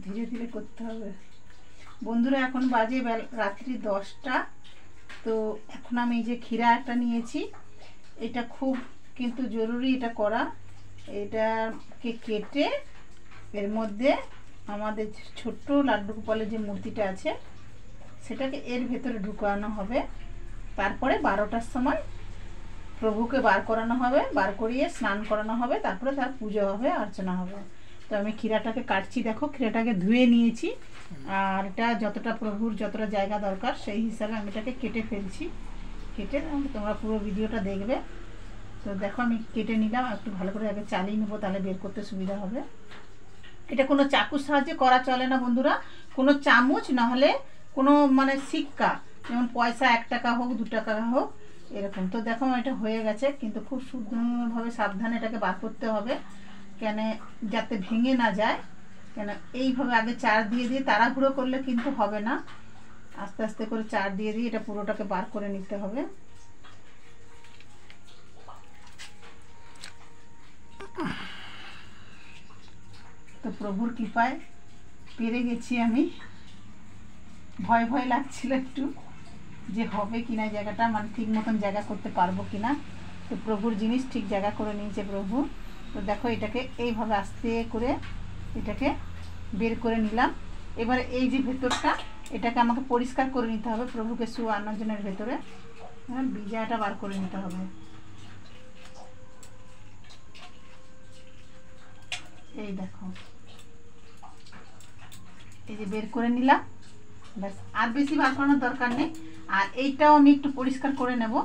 ধীরে ধীরে করতে হবে বন্ধুরা। এখন বাজে রাত্রি 10টা। তো এখন আমি এই যে ক্ষীরা একটা নিয়েছি, এটা খুব কিন্তু জরুরি এটা করা। এটাকে কেটে এর মধ্যে আমাদের ছোট্ট লাড্ডু গোপালের যে মূর্তিটা আছে সেটাকে এর ভেতরে ঢুকানো হবে। তারপরে 12টার সময় প্রভুকে বার করানো হবে, বার করিয়ে স্নান করানো হবে, তারপরে তার পুজো হবে, অর্চনা হবে। তো আমি ক্ষীরাটাকে কাটছি, দেখো ক্ষীরাটাকে ধুয়ে নিয়েছি, আর এটা যতটা প্রভুর যতটা জায়গা দরকার সেই হিসাবে আমি এটাকে কেটে ফেলছি। কেটে তোমরা পুরো ভিডিওটা দেখবে। তো দেখো আমি কেটে নিলাম, একটু ভালো করে আগে চালিয়ে নেবো, তাহলে বের করতে সুবিধা হবে। এটা কোনো চাকুর সাহায্যে করা চলে না বন্ধুরা, কোনো চামচ নাহলে কোনো মানে সিক্কা, যেমন পয়সা 1 টাকা হোক 2 টাকা হোক এরকম। তো দেখো এটা হয়ে গেছে, কিন্তু খুব শুদ্ধভাবে সাবধানে এটাকে বার করতে হবে, কেন যাতে ভেঙে না যায়। কেন এইভাবে আগে চার দিয়ে দিয়ে তাড়াহুড়ো করলে কিন্তু হবে না, আস্তে আস্তে করে চার দিয়ে দিয়ে এটা পুরোটাকে বার করে নিতে হবে। তো প্রভুর কৃপায় পেরে গেছি আমি। ভয় ভয় লাগছিল একটু যে হবে কিনা জায়গাটা, মানে ঠিক মতন জায়গা করতে পারবো কিনা। তো প্রভুর জিনিস ঠিক জায়গা করে নিয়েছে প্রভু। তো দেখো এটাকে এইভাবে আস্তে করে এটাকে বের করে নিলাম। এবারে এই যে ভেতরটা এটাকে আমাকে পরিষ্কার করে নিতে হবে প্রভুকে শোয়ানোর জন্য। ভেতরে বীজাটা বার করে নিতে হবে। এই দেখো এই যে বের করে নিলাম, ব্যাস আর বেশি বার করানোর দরকার নেই। আর এইটাও আমি একটু পরিষ্কার করে নেব।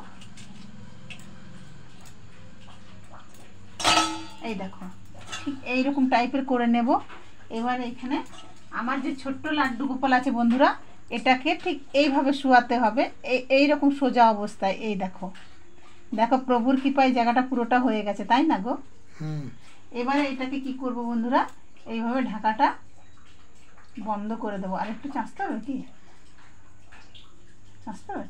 এই দেখো ঠিক এইরকম টাইপের করে নেব। এবার এখানে আমার যে ছোট্ট লাড্ডু গোপাল আছে বন্ধুরা, এটাকে ঠিক এইভাবে শোয়াতে হবে, এইরকম সোজা অবস্থায়। এই দেখো দেখো প্রভুর কৃপায় জায়গাটা পুরোটা হয়ে গেছে, তাই না গো? এবারে এটাকে কি করব বন্ধুরা, এইভাবে ঢাকাটা বন্ধ করে দেবো। আর একটু চাঁচতে হবে, কি চাঁচতে হবে?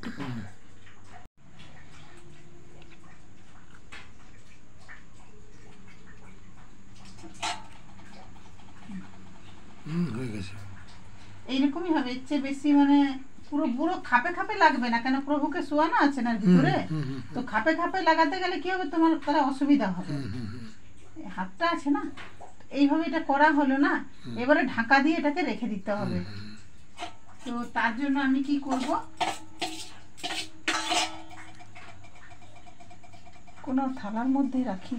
হয়ে গেছে। এইরকমই হবে, এর চেয়ে বেশি মানে পুরো পুরো খাপে খাপে লাগবে না, কেন প্রভুকে শোয়ানো আছে না ভিতরে। তো খাপে খাপে লাগাতে গেলে কি হবে, তোমার তারা অসুবিধা হবে। হাতটা আছে না, এইভাবে এটা করা হলো না। এবারে ঢাকা দিয়ে এটাকে রেখে দিতে হবে। তো তার জন্য আমি কি করব, কোনো থালার মধ্যে রাখি,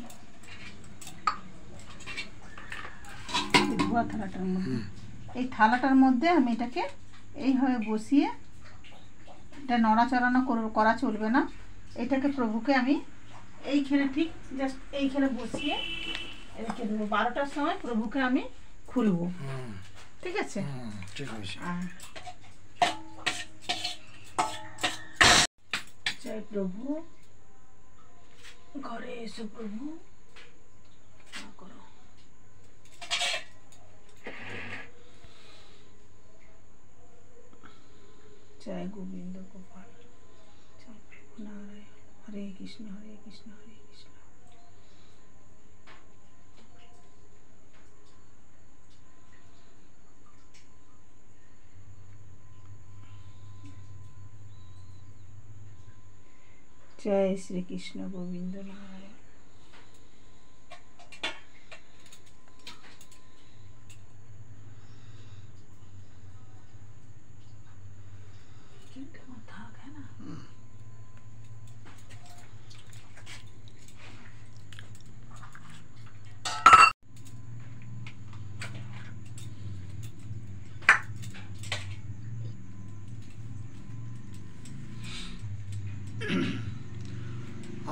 ধোয়া থালাটার মধ্যে। এই থালাটার মধ্যে আমি এটাকে এইভাবে বসিয়ে, এটা নড়াচড়ানো করা চলবে না। এটাকে প্রভুকে আমি এইখানে ঠিক জাস্ট এইখানে বসিয়ে রেখে দেবো। 12টার সময় প্রভুকে আমি খুলবো, ঠিক আছে? ঠিক আছে। জয় প্রভু, ঘরে এসো প্রভু, করো। জয় গোবিন্দ গোপাল, জয় প্রভু নারায়ণ। হরে কৃষ্ণ হরে কৃষ্ণ হরে কৃষ্ণ। জয় শ্রীকৃষ্ণ গোবিন্দ নারায়ণ।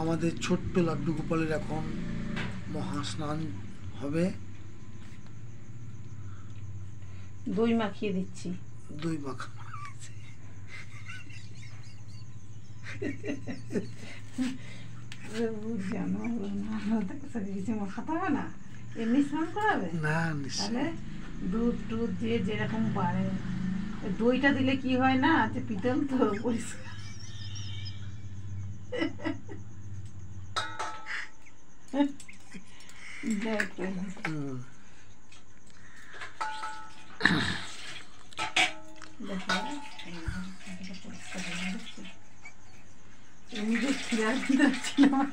আমাদের ছোট্ট লাড্ডু গোপালের এখন মহাস্নান হবে। দই মাখিয়ে দিচ্ছি। দই মাখা কিছু মাখাতে হবে না, এমনি স্নান করাবে না, তাহলে দুধ টুধ দিয়ে যেরকম পারে। দইটা দিলে কি হয় না, যে পিতল তো পরিষ্কার। দেখো পরিষ্কার হয়ে যাচ্ছে। এমনি যে খিরার ভিতরে ছিলাম।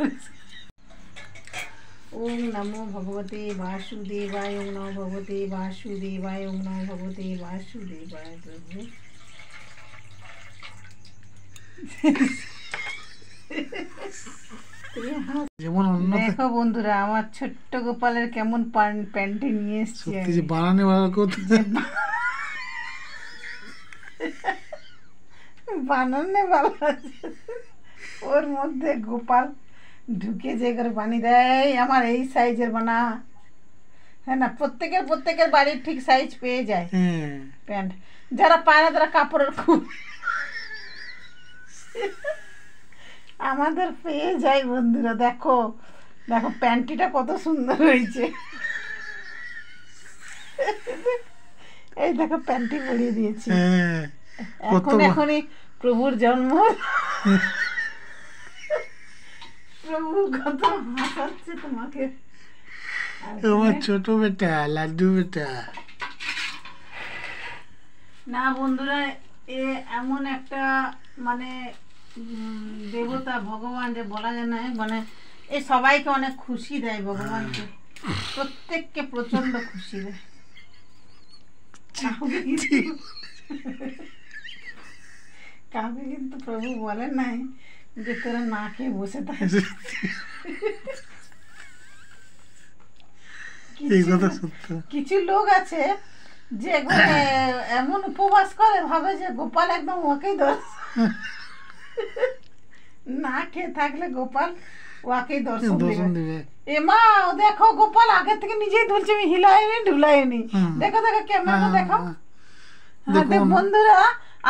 ওম নমো ভগবতে বাসুদেবায়, ওম নমো ভগবতে বাসুদেবায়, ওম নমো ভগবতে বাসুদেবায়। প্রভু যেমন অন্য দেখো বন্ধুরা, আমার ছোট্ট গোপালের কেমন প্যান্টে নিয়ে এসছি সত্যি যে বানানে ভালো করতে বানানে ভালো আছে। ওর মধ্যে গোপাল ঢুকে যে করে বানিয়ে দেয়, আমার এই সাইজের বানা। হ্যাঁ না, প্রত্যেকের বাড়ির ঠিক সাইজ পেয়ে যায় প্যান্ট। যারা পায় না তারা কাপড়ের খুব আমাদের পেয়ে যায় বন্ধুরা। দেখো দেখো প্যান্টিটা কত সুন্দর হয়েছে। এই দেখো প্যান্টি পরিয়ে দিয়েছি। এখনই প্রভুর জন্ম। প্রভু কত হাসাচ্ছে তোমাকে। আমার ছোট বেটা, লাড্ডু বেটা। না বন্ধুরা, এমন একটা মানে দেবতা ভগবান যে বলা যায় না, মানে এ সবাইকে অনেক খুশি দেয় ভগবানকে, প্রত্যেককে প্রচন্ড খুশি দেয়। কাউকে কিন্তু প্রভু বলে নাই যে তোরা না খেয়ে বসে থাকিস। কিছু লোক আছে যে এমন উপবাস করে, ভাবে যে গোপাল একদম ওকেই দোষ, না খেয়ে থাকলে গোপাল ওকেই দর্শন দেবে। এমা দেখো গোপাল আগে থেকে নিজেই ধরছে, আমি হিলাইনি ঢুলাইনি। দেখো দেখো ক্যামেরা দেখো। বন্ধুরা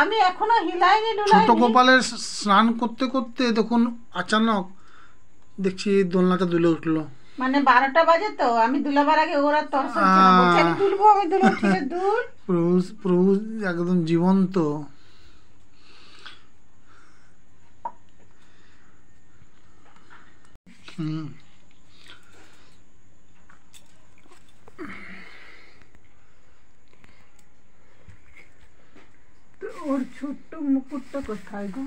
আমি এখনো হিলাইনি ঢুলাইনি। ছোট গোপালের স্নান করতে করতে দেখুন আচানক দেখছি দোলনাটা দুলে উঠলো। মানে 12টা বাজে, তো আমি দুলাবার আগে ওরা দর্শন করছে, আমি দুলবো, আমি দুলবো, ঠিক আছে দুল। প্রভু একদম জীবন্ত। ওর ছোট্ট মুকুটটা কোথায় গো?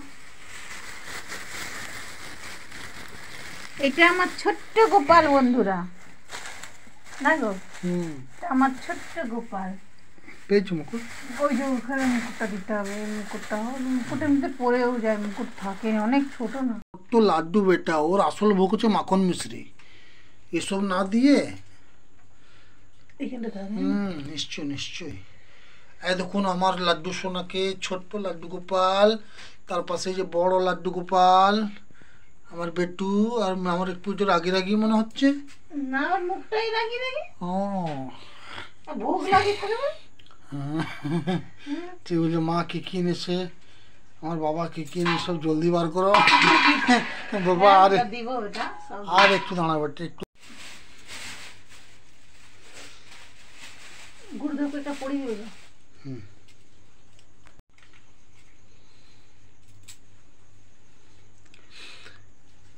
এটা আমার ছোট্ট গোপাল বন্ধুরা, না গো, আমার ছোট্ট গোপাল। পেয়েছো মুকুট? ওই যে ওখানে মুকুটটা দিতে হবে, মুকুটের মধ্যে পরেও যায়, মুকুট থাকে অনেক ছোট না। তো লাড্ডু বেটা, ওর আসল ভোগ হচ্ছে মাখন মিশ্রি, এসব না দিয়ে। নিশ্চয় নিশ্চয়ই। এই দেখুন আমার লাড্ডু সোনাকে, ছোট্ট লাড্ডু গোপাল, তার পাশে যে বড় লাড্ডু গোপাল আমার বেটু, আর আমার একটু রাগি রাগি মনে হচ্ছে না, আমার মুখটাই রাগি রাগি। ও ভোগ লাগি থাকবে। ঠিক বলছে, মা কি কি এনেছে, আমার বাবা কি কি এনেছে, সব জলদি বার করো বাবা। আর একটু দাঁড়াবো, একটু গুরুদেবটা পড়ে যাবে।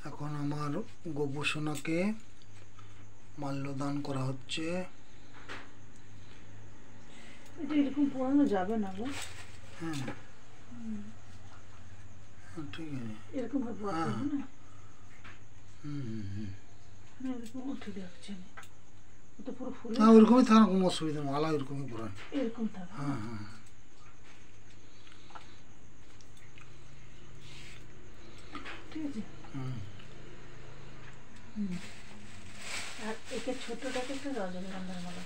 এখন আমার গোপসোনাকে মাল্যদান করা হচ্ছে। এটা এরকম পড়ানো যাবে না গো। হ্যাঁ ঠিক আছে, এরকম ভাবে পড়ানো না। না এরকম ঠিক লাগছে না, এটা পুরো ফুল। হ্যাঁ ওরকমই থাকে, কোনো অসুবিধা নেই, মালা ওরকমই পড়ায়, এরকম থাকে। হ্যাঁ হ্যাঁ ঠিক আছে। আর একে ছোটটাকে একটু রজনীগন্ধার মালা।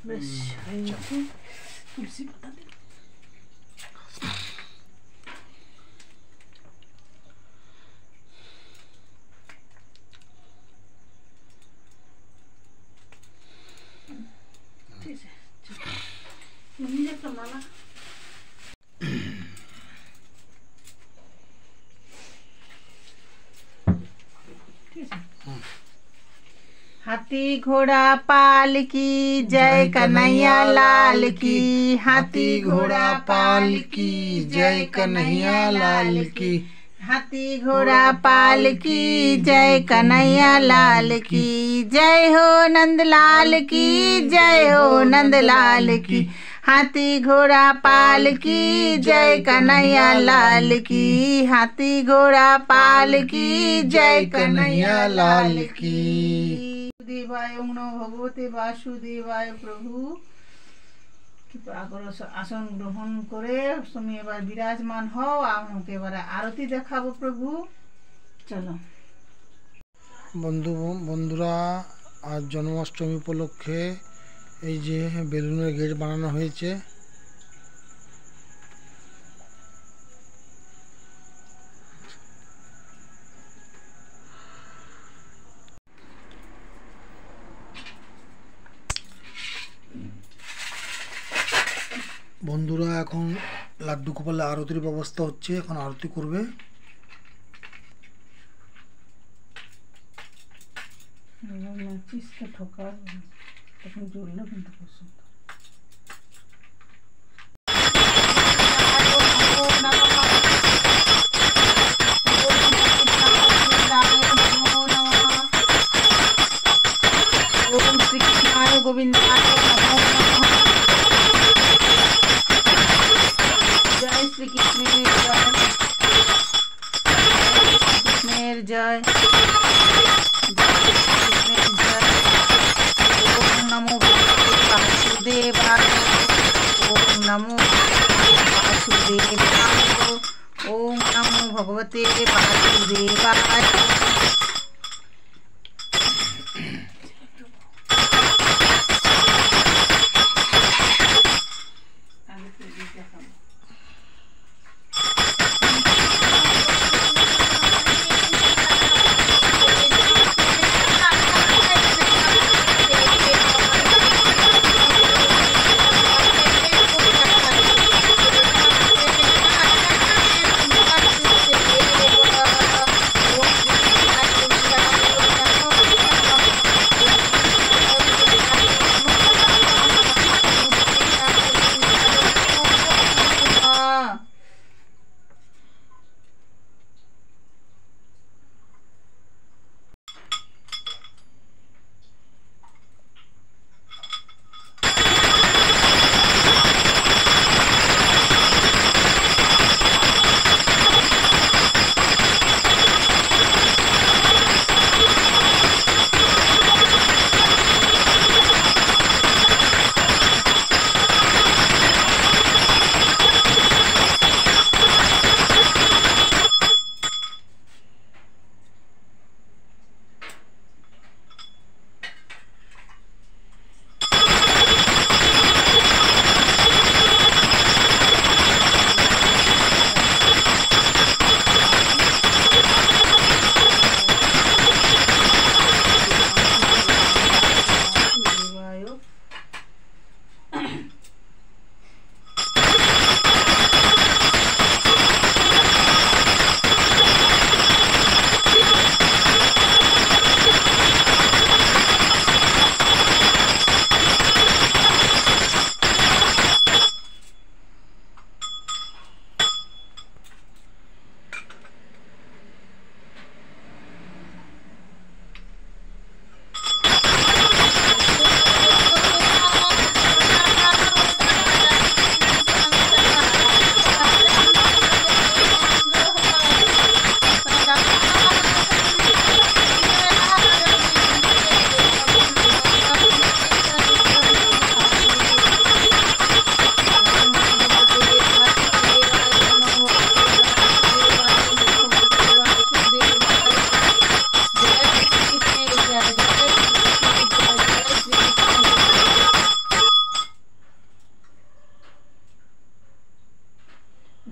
বেশ হয়ে গেছে, তুলসী পাতা দিন। ঠিক আছে, নিজে একটা মালা। ঠিক আছে, হাত हाथी घोड़ा पाल की जय कन्हैया लाल की। हाथी घोड़ा पाल की जय कन्हैया लाल की। हाथी घोड़ा पाल की जय कन्हैया लाल की। जय हो नंदलाल की जय हो नंदलाल की। हाथी घोड़ा पाल की जय कन्हैया लाल की। हाथी घोड़ा पाल की जय कन्हैया लाल की। देवाय ओम नमो भगवते वासुदेवाय। प्रभु কৃপা করো, আসন গ্রহণ করে তুমি এবার বিরাজমান হও। আমাকে এবারে আরতি দেখাবো প্রভু। চলো বন্ধুরা, আজ জন্মাষ্টমী উপলক্ষে এই যে বেলুনের গেট বানানো হয়েছে। বন্ধুরা, এখন লাড্ডু গোপালের আরতির ব্যবস্থা হচ্ছে, এখন আরতি করবে। ঠোকা তখন জ্বললো কিন্তু পছন্দ। ओम श्री कृष्णाय गोविंदाय नमो नमः। जय श्री कृष्णेर जय, कृष्णेर जय, कृष्णेर जय। ओम नमो भगवते वासुदेवाय। ओम नमो वासुदेवाय। ओम नमो भगवते वासुदेवाय।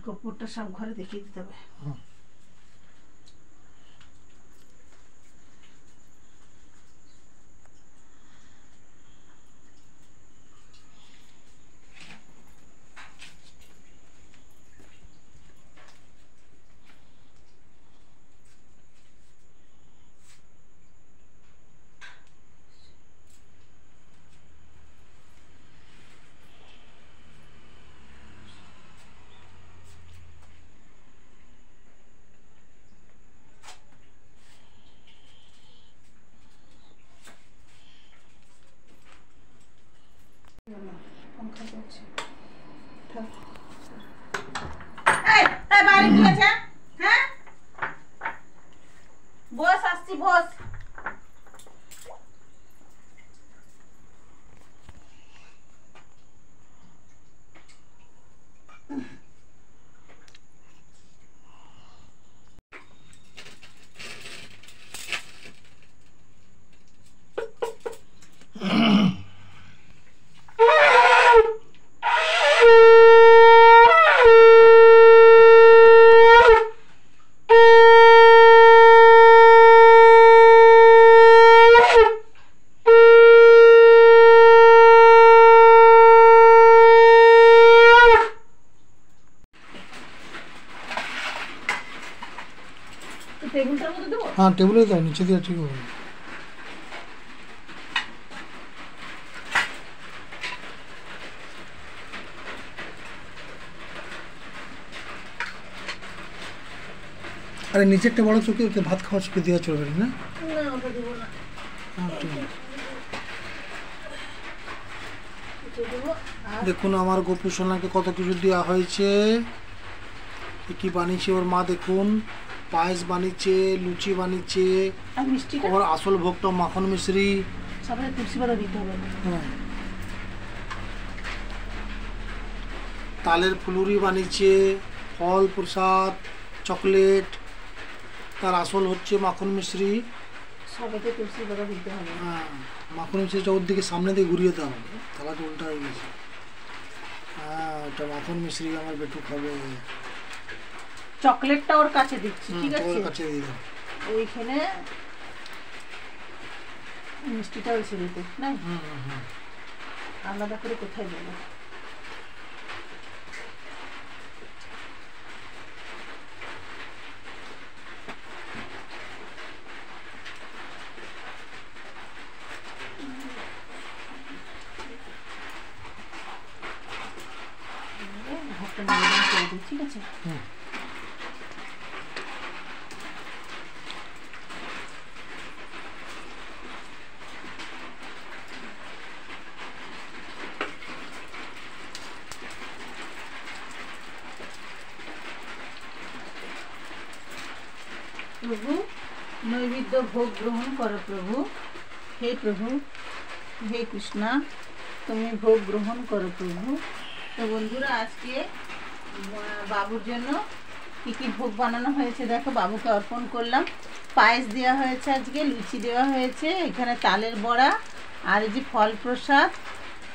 কর্পূরটা সব ঘরে দেখিয়ে দিতে হবে। पंखा चलছে এই এই বাইরে কি আছে হ্যাঁ বস আসছি বস हाँ टेबल दाओ नीचे दिया ठीक होगा अरे नीचे একটা বড় চুকি ওকে ভাত খাওয়া চুকি দেওয়া চলবে না না ওটা দেব না হ্যাঁ ঠিক আছে এটা দেব দেখুন আমার গোপু সোনাকে কত কিছু দেওয়া হয়েছে কি বানিয়েছে ওর মা দেখুন পায়েস বানিয়েছে লুচি বানিয়েছে আর মিষ্টি ওর আসল ভোগটা মাখন মিশ্রি সবাই তুলসী পাতা দিতে হবে হ্যাঁ তালের ফুলুরি বানিয়েছে ফল প্রসাদ চকলেট তার আসল হচ্ছে মাখন মিশ্রি সবাইকে তুলসী পাতা দিতে হবে হ্যাঁ মাখন মিশ্রিটা ওর দিকে সামনে দিয়ে ঘুরিয়ে দাও থালাটা উল্টা হয়ে গেছে হ্যাঁ ওটা মাখন মিশ্রি আমার বেটু খাবে চকলেটটা ওর কাছে দিচ্ছি ঠিক আছে ওর কাছে দিয়ে দাও এইখানে মিষ্টিটা হয়েছে দিতে না আলাদা করে কোথায় দেবো ঠিক আছে প্রভু নৈবেদ্য ভোগ গ্রহণ করো প্রভু হে প্রভু হে কৃষ্ণা তুমি ভোগ গ্রহণ করো প্রভু তো বন্ধুরা আজকে বাবুর জন্য কি কি ভোগ বানানো হয়েছে দেখো বাবুকে অর্পণ করলাম পায়েস দেওয়া হয়েছে আজকে লুচি দেওয়া হয়েছে এখানে তালের বড়া আর এই যে ফল প্রসাদ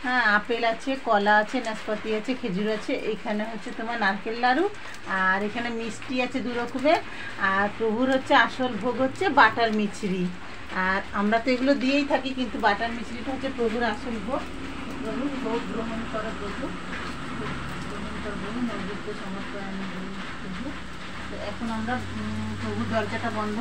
হ্যাঁ আপেল আছে কলা আছে নাশপাতি আছে খেজুর আছে এইখানে হচ্ছে তোমার নারকেল নাড়ু আর এখানে মিষ্টি আছে দু রকমের আর প্রভুর হচ্ছে আসল ভোগ হচ্ছে বাটার মিছরি আর আমরা তো এগুলো দিয়েই থাকি কিন্তু বাটার মিছরিটা হচ্ছে প্রভুর আসল ভোগ প্রভু ভোগ গ্রহণ করো প্রভু গ্রহণ করবো নৈবেদ্য সমর্পণ প্রভু তো এখন আমরা প্রভুর দরজাটা বন্ধ